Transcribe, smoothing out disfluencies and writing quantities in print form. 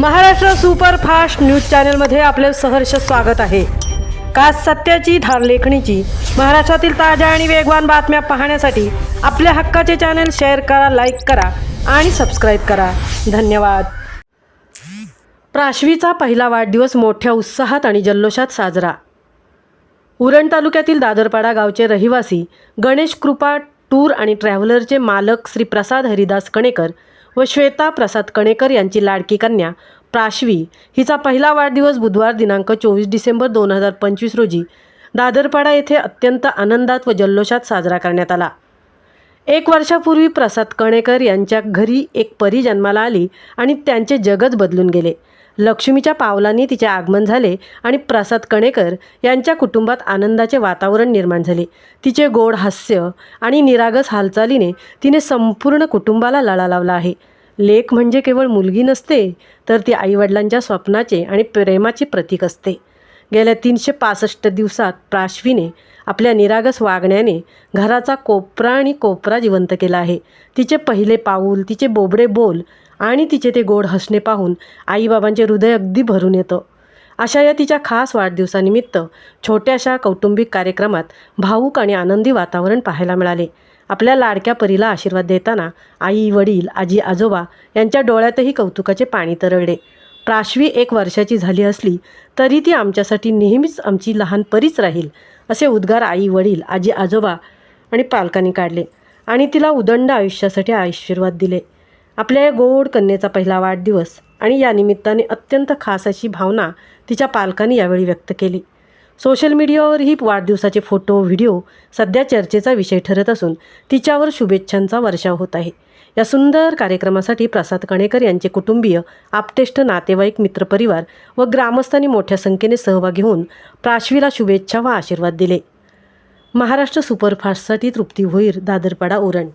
Maharashtra superfast news चॅनलमध्ये आपले सहर्ष स्वागत आहे। खास सत्याची धार लेखणीची महाराष्ट्रातील ताज्या आणि वेगवान बातम्या पाहण्यासाठी आपल्या हक्काचे चॅनल शेअर करा, लाईक करा आणि सबस्क्राइब करा। धन्यवाद। प्राशवीचा पहिला वाढदिवस मोठ्या उत्साहात आणि जल्लोषात साजरा। उरण तालुक्यातील दादरपाडा गावचे रहिवासी गणेश कृपा टूर आणि ट्रॅव्हलरचे मालक श्री प्रसाद हरिदास कणेकर व श्वेता प्रसाद कणेकर यांची लाडकी कन्या प्राशवी हिचा पहिला वाढदिवस बुधवार दिनांक 24 डिसेंबर 2025 रोजी दादरपाडा येथे अत्यंत आनंदात व जल्लोषात साजरा करण्यात आला। 1 वर्षापूर्वी प्रसाद कणेकर यांच्या घरी एक परी जन्माला आली आणि त्यांचे जगच बदलून गेले। लक्ष्मीच्या पावलांनी तिचे आगमन झाले आणि प्रसाद कणेकर यांच्या कुटुंबात आनंदाचे वातावरण निर्माण झाले। तिचे गोड हास्य आणि निरागस हालचालीने तिने संपूर्ण कुटुंबाला लळा लावला आहे। लेक म्हणजे केवळ मुलगी नसते, तर ती आईवडिलांच्या स्वप्नाचे आणि प्रेमाचे प्रतीक असते। गेल्या 365 दिवसात प्राशवीने आपल्या निरागस वागण्याने घराचा कोपरा आणि कोपरा जिवंत केला आहे। तिचे पहिले पाऊल, तिचे बोबडे बोल आणि तिचे ते गोड हसणे पाहून आईबाबांचे हृदय अगदी भरून येतं। अशा या तिच्या खास वाढदिवसानिमित्त छोट्याशा कौटुंबिक कार्यक्रमात भावूक आणि आनंदी वातावरण पाहायला मिळाले। आपल्या लाडक्या परीला आशीर्वाद देताना आई, वडील, आजी, आजोबा यांच्या डोळ्यातही कौतुकाचे पाणी तरळले। प्राशवी 1 वर्षाची झाली असली तरी ती आमच्यासाठी नेहमीच आमची लहान परीच राहील, असे उद्गार आई, वडील, आजी, आजोबा आणि पालकांनी काढले आणि तिला उदंड आयुष्यासाठी आशीर्वाद दिले। आपल्या या गोड कन्येचा पहिला वाढदिवस आणि या निमित्ताने अत्यंत खास अशी भावना तिच्या पालकांनी यावेळी व्यक्त केली। सोशल मीडियावरही वाढदिवसाचे फोटो, व्हिडिओ सध्या चर्चेचा विषय ठरत असून तिच्यावर शुभेच्छांचा वर्षाव होत आहे। या सुंदर कार्यक्रमासाठी प्रसाद कणेकर यांचे कुटुंबीय, आप्तेष्ट, नातेवाईक, मित्रपरिवार व ग्रामस्थांनी मोठ्या संख्येने सहभागी होऊन प्राशवीला शुभेच्छा व आशीर्वाद दिले। महाराष्ट्र सुपरफास्टसाठी तृप्ती भोईर, दादरपाडा, उरण।